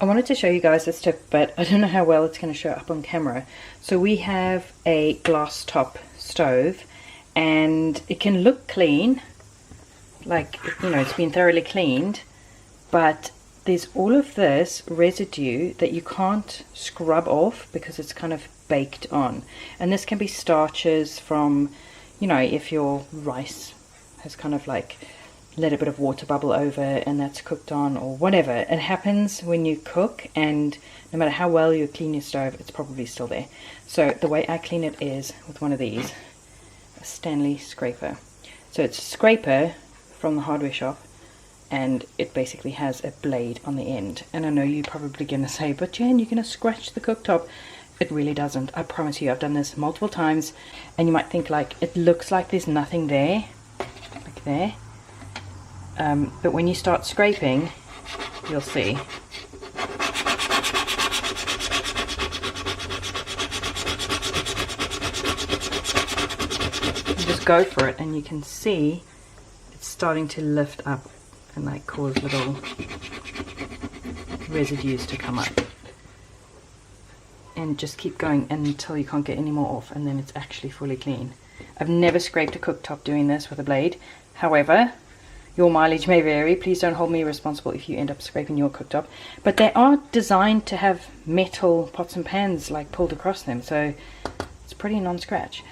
I wanted to show you guys this tip, but I don't know how well it's going to show up on camera. So we have a glass top stove, and it can look clean, like, you know, it's been thoroughly cleaned, but there's all of this residue that you can't scrub off because it's kind of baked on. And this can be starches from, you know, if your rice has kind of like let a bit of water bubble over and that's cooked on, or whatever. It happens when you cook, and no matter how well you clean your stove, it's probably still there. So the way I clean it is with one of these, a Stanley scraper. So it's a scraper from the hardware shop, and it basically has a blade on the end. And I know you're probably going to say, but Jen, you're going to scratch the cooktop. It really doesn't. I promise you, I've done this multiple times, and you might think like it looks like there's nothing there, like there. But when you start scraping, you'll see. You just go for it, and you can see it's starting to lift up and like cause little residues to come up. And just keep going until you can't get any more off, and then it's actually fully clean. I've never scraped a cooktop doing this with a blade. However, your mileage may vary. Please don't hold me responsible if you end up scraping your cooktop. But they are designed to have metal pots and pans like pulled across them, so it's pretty non-scratch.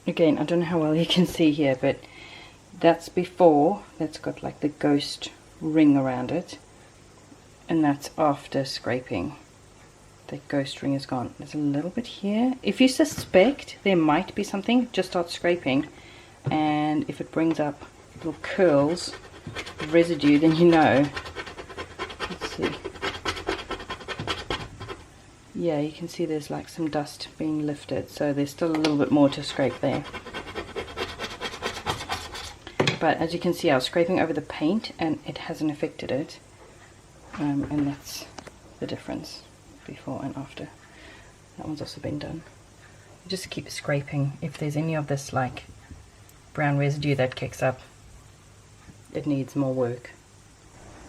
Again, I don't know how well you can see here, but that's before. That's got like the ghost ring around it, and that's after scraping. The ghost ring is gone. There's a little bit here. If you suspect there might be something, just start scraping, and if it brings up little curls of residue, then you know. Let's see. Yeah, you can see there's like some dust being lifted, so there's still a little bit more to scrape there. But as you can see, I was scraping over the paint and it hasn't affected it, and that's the difference before and after. That one's also been done. Just keep scraping. If there's any of this like brown residue that kicks up, it needs more work.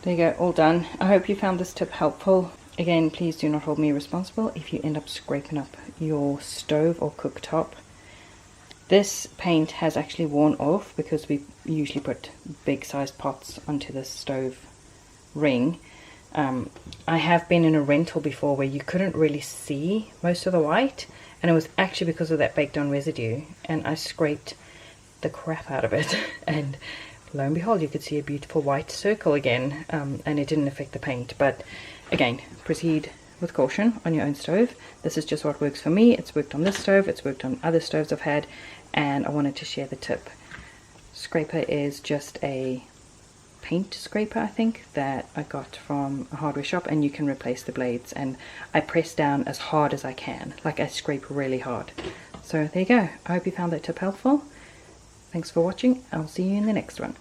There you go, all done. I hope you found this tip helpful. Again, please do not hold me responsible if you end up scraping up your stove or cooktop. This paint has actually worn off because we usually put big sized pots onto the stove ring. I have been in a rental before where you couldn't really see most of the white, and it was actually because of that baked on residue, and I scraped the crap out of it and lo and behold, you could see a beautiful white circle again, and it didn't affect the paint. But again, proceed with caution on your own stove. This is just what works for me. It's worked on this stove, it's worked on other stoves I've had, and I wanted to share the tip. Scraper is just a paint scraper, I think, that I got from a hardware shop, and you can replace the blades, and I press down as hard as I can, like I scrape really hard. So there you go. I hope you found that tip helpful. Thanks for watching. I'll see you in the next one.